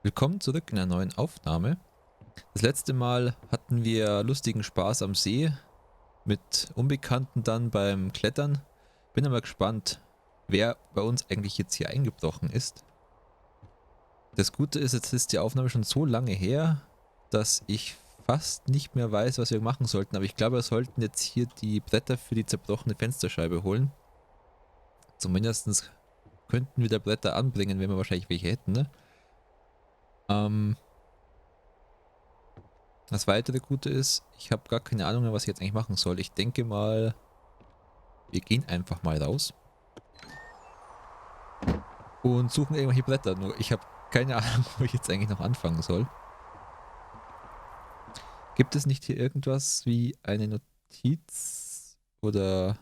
Willkommen zurück in einer neuen Aufnahme. Das letzte Mal hatten wir lustigen Spaß am See mit Unbekannten dann beim Klettern. Bin aber gespannt, wer bei uns eigentlich jetzt hier eingebrochen ist. Das Gute ist, jetzt ist die Aufnahme schon so lange her, dass ich fast nicht mehr weiß, was wir machen sollten. Aber ich glaube, wir sollten jetzt hier die Bretter für die zerbrochene Fensterscheibe holen. Zumindest könnten wir da Bretter anbringen, wenn wir wahrscheinlich welche hätten, ne? Das weitere Gute ist, ich habe gar keine Ahnung mehr, was ich jetzt eigentlich machen soll. Ich denke mal, wir gehen einfach mal raus und suchen irgendwelche Bretter. Nur ich habe keine Ahnung, wo ich jetzt eigentlich noch anfangen soll. Gibt es nicht hier irgendwas wie eine Notiz oder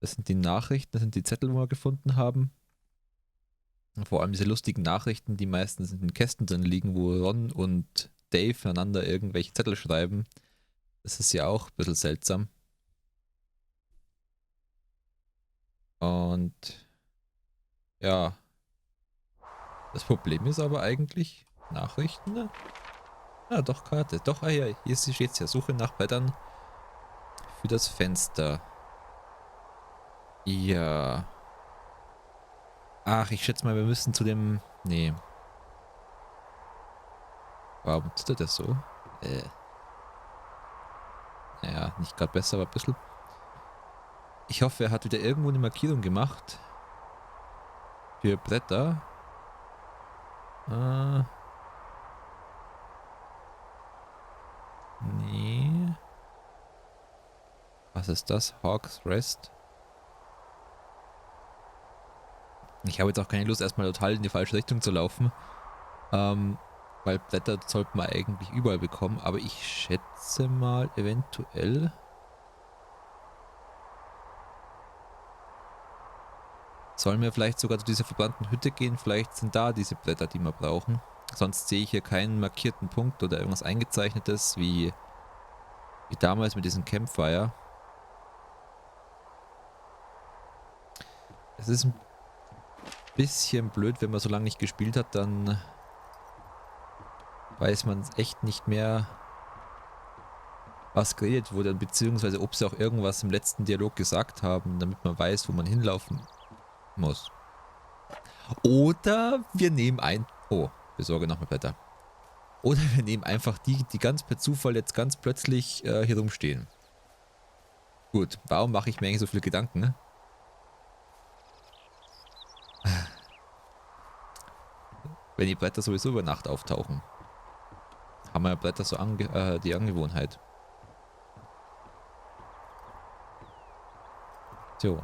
das sind die Nachrichten, das sind die Zettel, wo wir gefunden haben. Vor allem diese lustigen Nachrichten, die meistens in den Kästen drin liegen, wo Ron und Dave einander irgendwelche Zettel schreiben. Das ist ja auch ein bisschen seltsam. Und ja, das Problem ist aber eigentlich Nachrichten. Ne? Ah, doch, Karte. Doch, ah ja, hier steht es ja. Suche nach Brettern für das Fenster. Ja. Ach, ich schätze mal, wir müssen zu dem... Nee. Warum tut das so? Naja, nicht gerade besser, aber ein bisschen. Ich hoffe, er hat wieder irgendwo eine Markierung gemacht. Für Bretter. Nee. Was ist das? Hawk's Rest? Ich habe jetzt auch keine Lust, erstmal total in die falsche Richtung zu laufen. Weil Blätter sollte man eigentlich überall bekommen. Aber ich schätze mal, eventuell... Sollen wir vielleicht sogar zu dieser verbrannten Hütte gehen? Vielleicht sind da diese Blätter, die wir brauchen. Sonst sehe ich hier keinen markierten Punkt oder irgendwas eingezeichnetes, wie damals mit diesem Campfire. Es ist ein bisschen blöd, wenn man so lange nicht gespielt hat, dann weiß man echt nicht mehr, was geredet wurde, beziehungsweise ob sie auch irgendwas im letzten Dialog gesagt haben, damit man weiß, wo man hinlaufen muss. Oder wir nehmen ein... Oh, besorge nochmal Blätter. Oder wir nehmen einfach die ganz per Zufall jetzt ganz plötzlich hier rumstehen. Gut, warum mache ich mir eigentlich so viele Gedanken, ne? Wenn die Blätter sowieso über Nacht auftauchen. Haben wir ja Blätter so die Angewohnheit. So.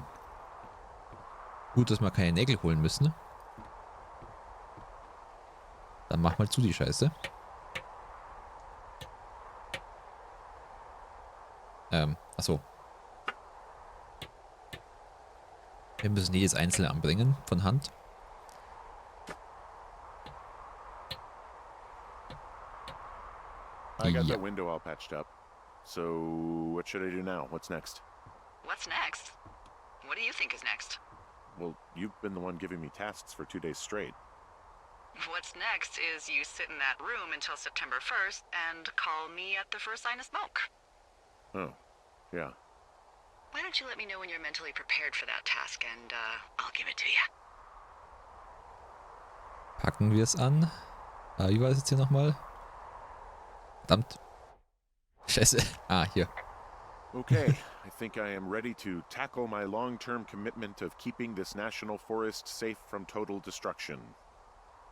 Gut, dass wir keine Nägel holen müssen. Ne? Dann mach mal zu die Scheiße. Achso. Wir müssen jedes einzelne anbringen, von Hand. I got that window all patched up. So, what should I do now? What's next? What's next? What do you think is next? Well, you've been the one giving me tasks for 2 days straight. What's next is you sit in that room until September 1st and call me at the first sign of smoke. Oh, yeah. Why don't you let me know when you're mentally prepared for that task and I'll give it to you. Packen wir es an. Wie war es jetzt hier nochmal? Verdammt. Scheiße. Ah, hier. Okay, I think I am ready to tackle my long-term commitment of keeping this national forest safe from total destruction.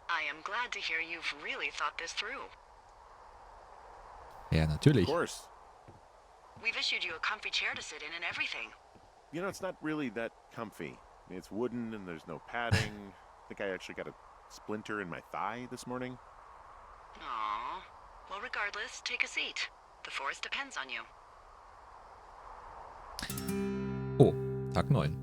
I am glad to hear you've really thought this through. Ja, natürlich. Of course. We've issued you a comfy chair to sit in and everything. You know, it's not really that comfy. It's wooden and there's no padding. I think I actually got a splinter in my thigh this morning. Aww. Well, regardless, take a seat. The forest depends on you. Oh, Tag 9.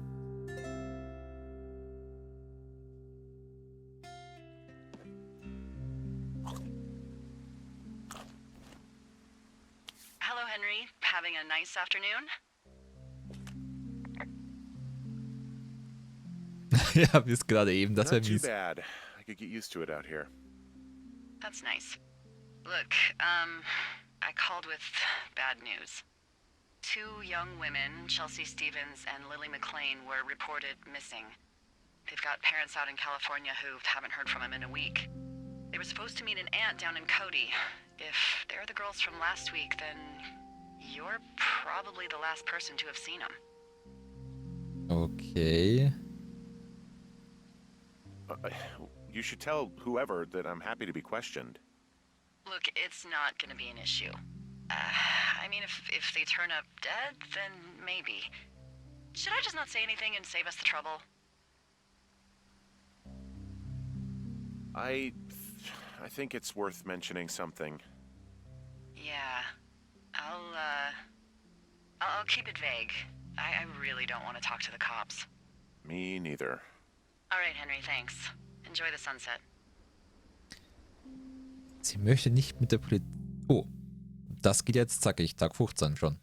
Hello, Henry. Having a nice afternoon? Ja, bis gerade eben. Das wäre Not too mies. bad. I could get used to it out here. That's nice. Look, I called with bad news. 2 young women, Chelsea Stevens and Lily McLean, were reported missing. They've got parents out in California who haven't heard from them in a week. They were supposed to meet an aunt down in Cody. If they're the girls from last week, then you're probably the last person to have seen them. Okay. You should tell whoever that I'm happy to be questioned. Look, it's not gonna be an issue. I mean, if they turn up dead, then maybe. Should I just not say anything and save us the trouble? I think it's worth mentioning something. Yeah. I'll keep it vague. I really don't want to talk to the cops. Me neither. All right, Henry, thanks. Enjoy the sunset. Sie möchte nicht mit der Polizei... Oh, das geht jetzt zackig. Tag 15 schon.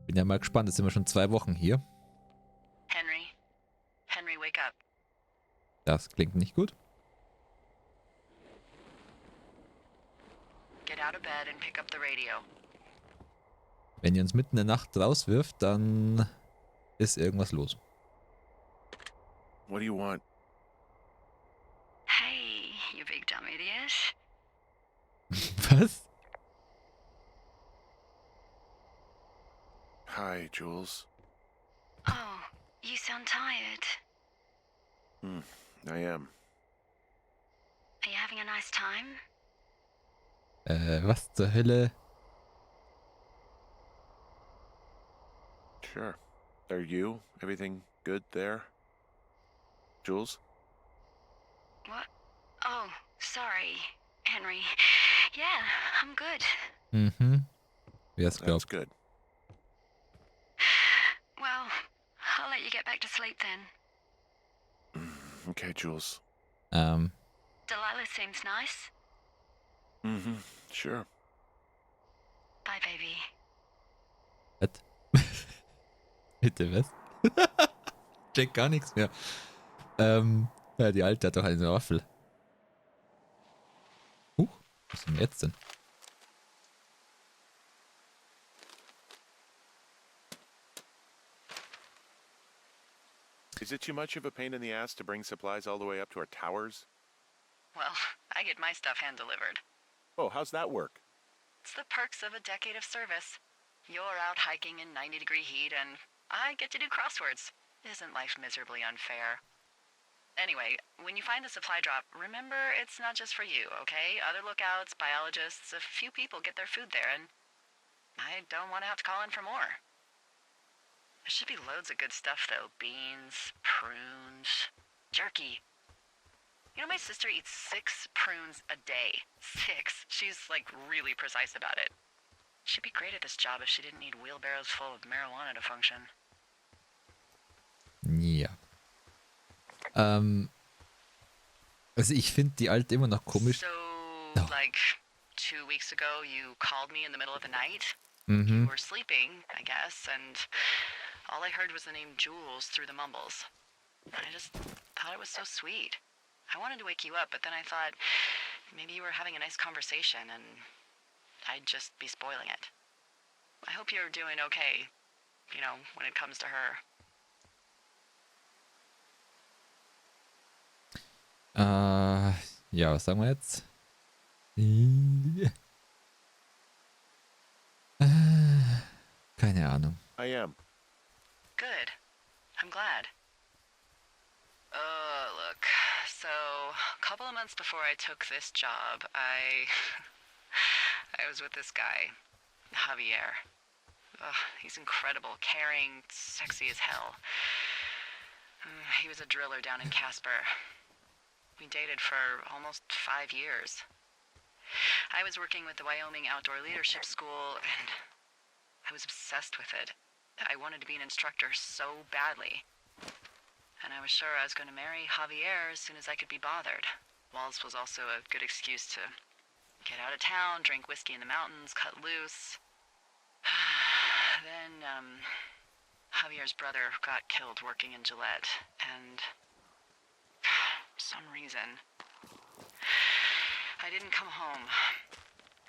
Bin ja mal gespannt. Jetzt sind wir schon 2 Wochen hier. Henry, wake up. Das klingt nicht gut. Get out of bed and pick up the radio. Wenn ihr uns mitten in der Nacht rauswirft, dann ist irgendwas los. What do you want? Hey, you big dumb idiot. Was? Hi, Jules. Oh, you sound tired. I am. Are you having a nice time? Was zur Hölle? Sure. Are you? Everything good there? Jules? What? Oh, sorry, Henry. Yeah, I'm good. Mhm. Wer es That's glaubt. good. Well, I'll let you get back to sleep then. Okay, Jules. Delilah seems nice. Mm-hmm. Sure. Bye, baby. Was? Bitte, was? Check gar nichts mehr. Ja, die Alte hat doch eine Waffel. Was ist denn jetzt denn? Is it too much of a pain in the ass to bring supplies all the way up to our towers? Well, I get my stuff hand-delivered. Oh, how's that work? It's the perks of a decade of service. You're out hiking in 90-degree heat, and I get to do crosswords. Isn't life miserably unfair? Anyway, when you find the supply drop, remember it's not just for you, okay? Other lookouts, biologists, a few people get their food there, and I don't want to have to call in for more. There should be loads of good stuff, though. Beans, prunes, jerky. You know, my sister eats 6 prunes a day. 6. She's, like, really precise about it. She'd be great at this job if she didn't need wheelbarrows full of marijuana to function. Ja. Also ich finde die Alte immer noch komisch. So, Oh. like, 2 weeks ago, you called me in the middle of the night? Mhm. You were sleeping, I guess, and all I heard was the name Jules through the mumbles. I just thought it was so sweet. I wanted to wake you up, but then I thought maybe you were having a nice conversation and I'd just be spoiling it. I hope you're doing okay, you know, when it comes to her. Ja, was sagen wir jetzt? Keine Ahnung. I am. Good. I'm glad. Look, so a couple of months before I took this job, I was with this guy, Javier. Ugh, he's incredible, caring, sexy as hell. He was a driller down in Casper. We dated for almost 5 years. I was working with the Wyoming Outdoor Leadership School, and I was obsessed with it. I wanted to be an instructor so badly. And I was sure I was going to marry Javier as soon as I could be bothered. Wald's was also a good excuse to get out of town, drink whiskey in the mountains, cut loose. Then, Javier's brother got killed working in Gillette, and for some reason, I didn't come home.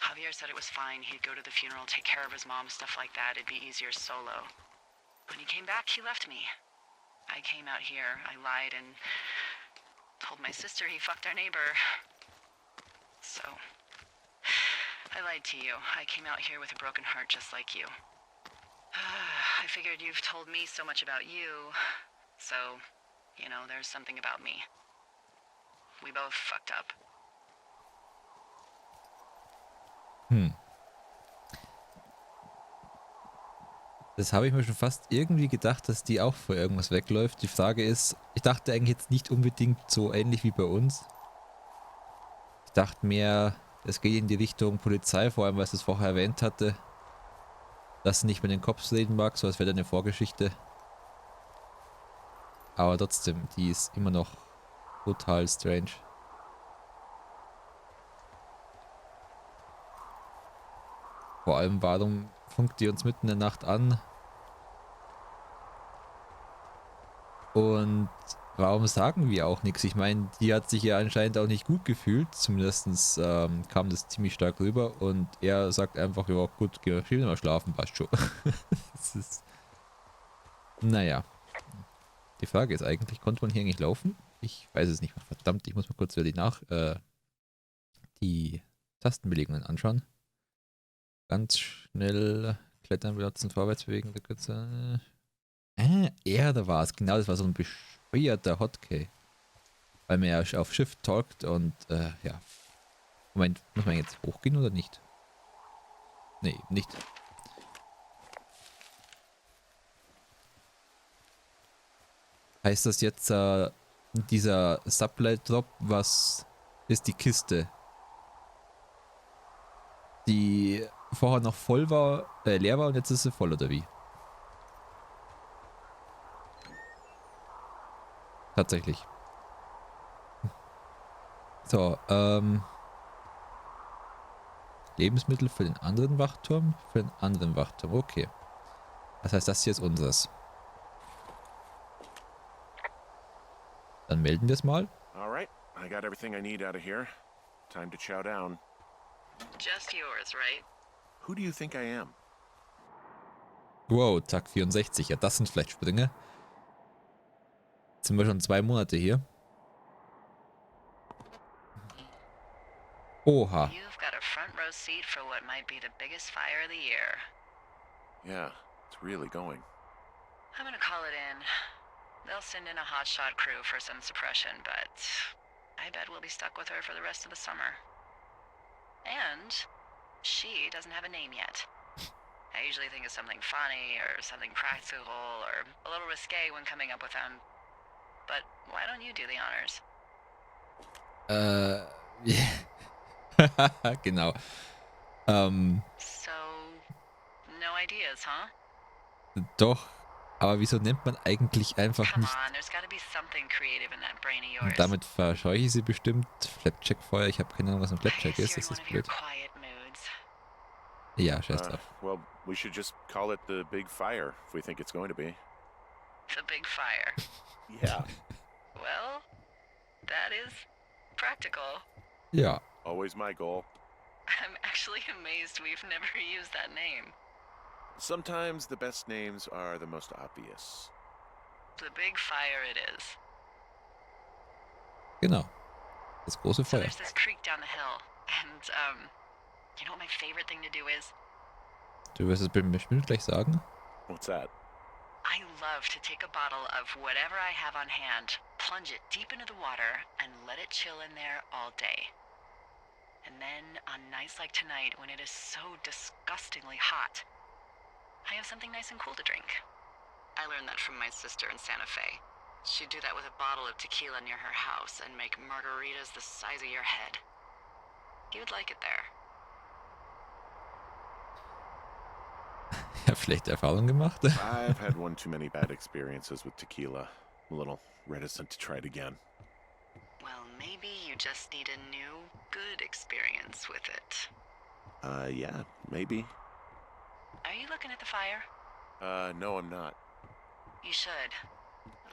Javier said it was fine. He'd go to the funeral, take care of his mom, stuff like that. It'd be easier solo. When he came back, he left me. I came out here. I lied and told my sister he fucked our neighbor. So, I lied to you. I came out here with a broken heart just like you. I figured you've told me so much about you, so, you know, there's something about me. We both fucked up. Das habe ich mir schon fast irgendwie gedacht, dass die auch vor irgendwas wegläuft. Die Frage ist, ich dachte eigentlich jetzt nicht unbedingt so ähnlich wie bei uns. Ich dachte mehr, es geht in die Richtung Polizei, vor allem weil es das vorher erwähnt hatte, dass sie nicht mit den Cops reden mag, so als wäre da eine Vorgeschichte. Aber trotzdem, die ist immer noch total strange. Vor allem, warum funkt die uns mitten in der Nacht an? Und warum sagen wir auch nichts? Ich meine, die hat sich ja anscheinend auch nicht gut gefühlt. Zumindest kam das ziemlich stark rüber. Und er sagt einfach, ja gut, geh mal schlafen, passt schon. Das ist... Naja. Die Frage ist eigentlich, konnte man hier eigentlich laufen? Ich weiß es nicht mehr. Verdammt, ich muss mal kurz wieder die Tastenbelegungen anschauen. Ganz schnell klettern, benutzen, vorwärts bewegen. Da war es. Genau, das war so ein bescheuerter Hotkey. Weil man ja auf Shift talkt und ja. Moment, muss man jetzt hochgehen oder nicht? Nee, nicht. Heißt das jetzt, dieser Supply Drop, was ist die Kiste? Die vorher noch voll war, leer war und jetzt ist sie voll, oder wie? Tatsächlich. So, Lebensmittel für den anderen Wachturm? Für den anderen Wachturm, okay. Das heißt, das hier ist unseres. Dann melden wir es mal. Alright, I got everything I need out of here. Time to chow down. Just yours, right? Who do you think I am? Wow, Tag 64. Ja, das sind vielleicht Sprünge. Jetzt sind wir schon 2 Monate hier. Oha. You've got a front row seat for what might be the biggest fire of the year. Yeah, it's really going. I'm gonna call it in. They'll send in a hotshot crew for some suppression, but I bet we'll be stuck with her for the rest of the summer. And she doesn't have a name yet. I usually think of something funny or something practical or a little risque when coming up with them. But why don't you do the honors? Genau. So, no ideas, huh? Doch. Aber wieso nennt man eigentlich einfach Come nicht... on, there's gotta be something creative in that brain of yours. Und damit verscheuche ich sie bestimmt. Flapjack-Feuer. Ich habe keine Ahnung, was ein Flapjack ist. Das ist blöd. Ja, scheiß drauf. Well, we should just call it the Big Fire if we think it's going to be. The big fire. Yeah. Well, that is practical. Ja. Always my goal. I'm actually amazed we've never used that name. Sometimes the best names are the most obvious. The big fire it is. Genau. Das große So Feuer. there's this creek down the hill, and you know what my favorite thing to do is? Du wirst es bestimmt gleich sagen. What's that? I love to take a bottle of whatever I have on hand, plunge it deep into the water, and let it chill in there all day. And then, on nights like tonight, when it is so disgustingly hot, I have something nice and cool to drink. I learned that from my sister in Santa Fe. She'd do that with a bottle of tequila near her house and make margaritas the size of your head. You'd like it there. Ja, vielleicht Erfahrung gemacht. I've had one too many bad experiences with tequila. I'm a little reticent to try it again. Well, maybe you just need a new, good experience with it. Yeah, maybe. Are you looking at the fire? No, I'm not. You should.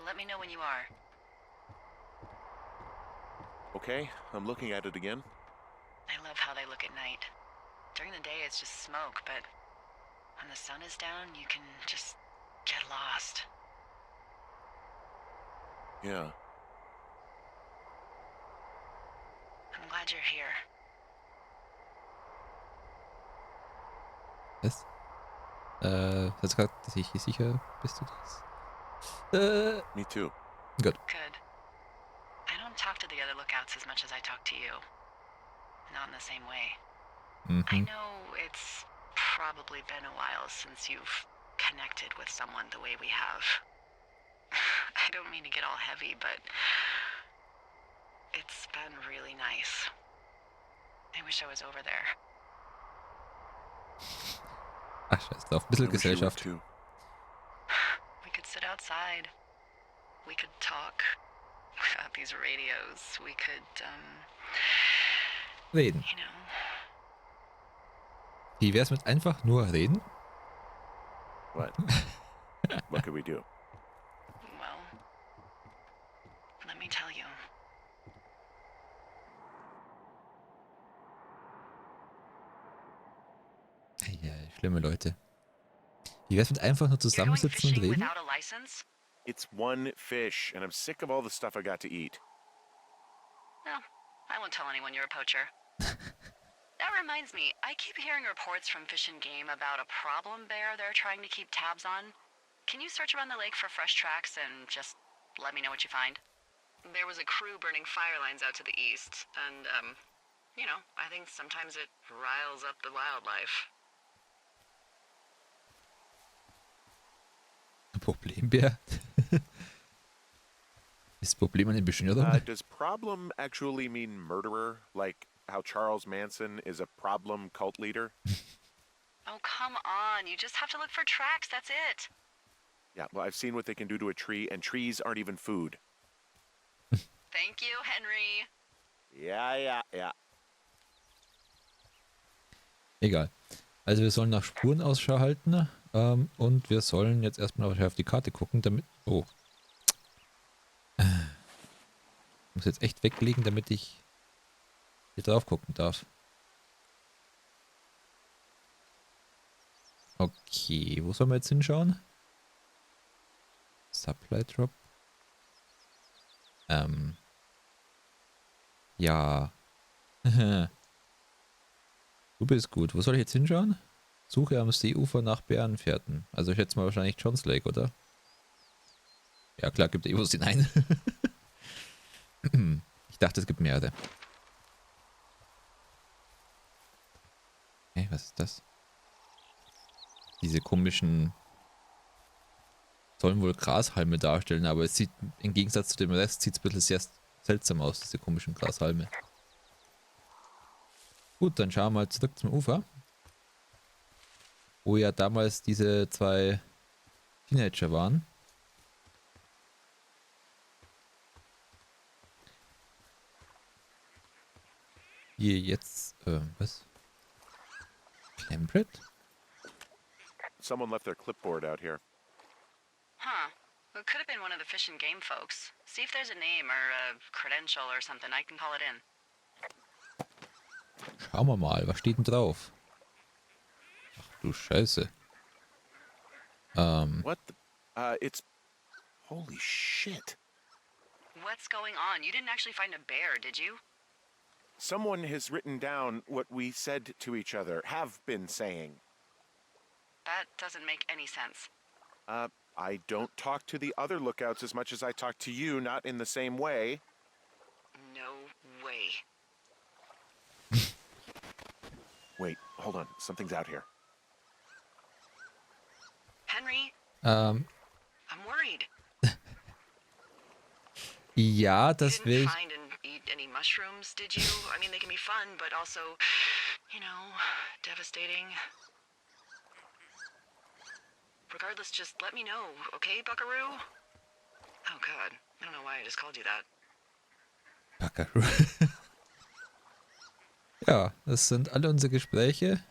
Let me know when you are. Okay, I'm looking at it again. dark at night. During the day it's just smoke, but when the sun is down, you can just get lost. Yeah. I'm glad you're here. Was? Hast du gesagt, dass ich sicher bist du das? Me too. Gut. Good. I don't talk to the other lookouts as much as I talk to you. Not in the same way. I Mhm. know it's probably been a while since you've connected with someone the way we have. I don't mean to get all heavy, but it's been really nice. I wish I was over there. Ach, scheiß drauf. Ein bisschen I wish you were Gesellschaft. too. We could sit outside. We could talk without these radios. We could, Reden. you know. Wie wär's mit einfach nur reden? What? What could we do? Well, let me tell you. Ja, schlimme Leute. Wie wär's mit einfach nur You're going zusammensitzen und fishing reden? without a license? It's one fish, and I'm sick of all the stuff I got to eat. No, I won't tell anyone you're a poacher. That reminds me, I keep hearing reports from Fish and Game about a problem bear they're trying to keep tabs on. Can you search around the lake for fresh tracks and just let me know what you find? There was a crew burning fire lines out to the east, and, you know, I think sometimes it riles up the wildlife. Problembär? Ist Problem eine Beschnürung? Does problem actually mean murderer? Like how Charles Manson is a problem cult leader? Oh, come on. You just have to look for tracks, that's it. Yeah, well, I've seen what they can do to a tree, and trees aren't even food. Thank you, Henry. Yeah. Egal. Also wir sollen nach Spuren Ausschau halten und wir sollen jetzt erstmal auf die Karte gucken, damit... Oh. Ich muss jetzt echt weglegen, damit ich hier drauf gucken darf. Okay, wo sollen wir jetzt hinschauen? Supply Drop. Ja. Du bist gut. Wo soll ich jetzt hinschauen? Suche am Seeufer nach Bärenfährten. Also ich schätze mal wahrscheinlich Johns Lake, oder? Ja klar, gibt Evos den einen. Ich dachte, es gibt mehrere. Hey, was ist das? Diese komischen... sollen wohl Grashalme darstellen, aber es sieht, im Gegensatz zu dem Rest, sieht es ein bisschen sehr seltsam aus, diese komischen Grashalme. Gut, dann schauen wir mal zurück zum Ufer. Wo ja damals diese zwei Teenager waren. Hier jetzt, was? Clambred? Someone left their clipboard out here. Huh. It could have been one of the Fish and Game folks. See if there's a name or a credential or something. I can call it in. Schauen wir mal, was steht denn drauf? Ach du Scheiße. What the? It's... Holy shit. What's going on? You didn't actually find a bear, did you? Someone has written down what we said to each other, have been saying. That doesn't make any sense. I don't talk to the other lookouts as much as I talk to you, not in the same way. No way. Wait, hold on. Something's out here. Henry, Ähm, I'm worried. ja, You das will didn't ich... find and eat any mushrooms, did you? I mean, they can be fun, but also, you know, devastating. Regardless, just let me know, okay, Buckaroo? Oh, God. I don't know why I just called you that. Buckaroo. Ja, das sind alle unsere Gespräche.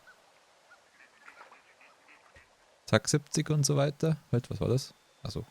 Tag 70 und so weiter. Halt, was war das? Achso.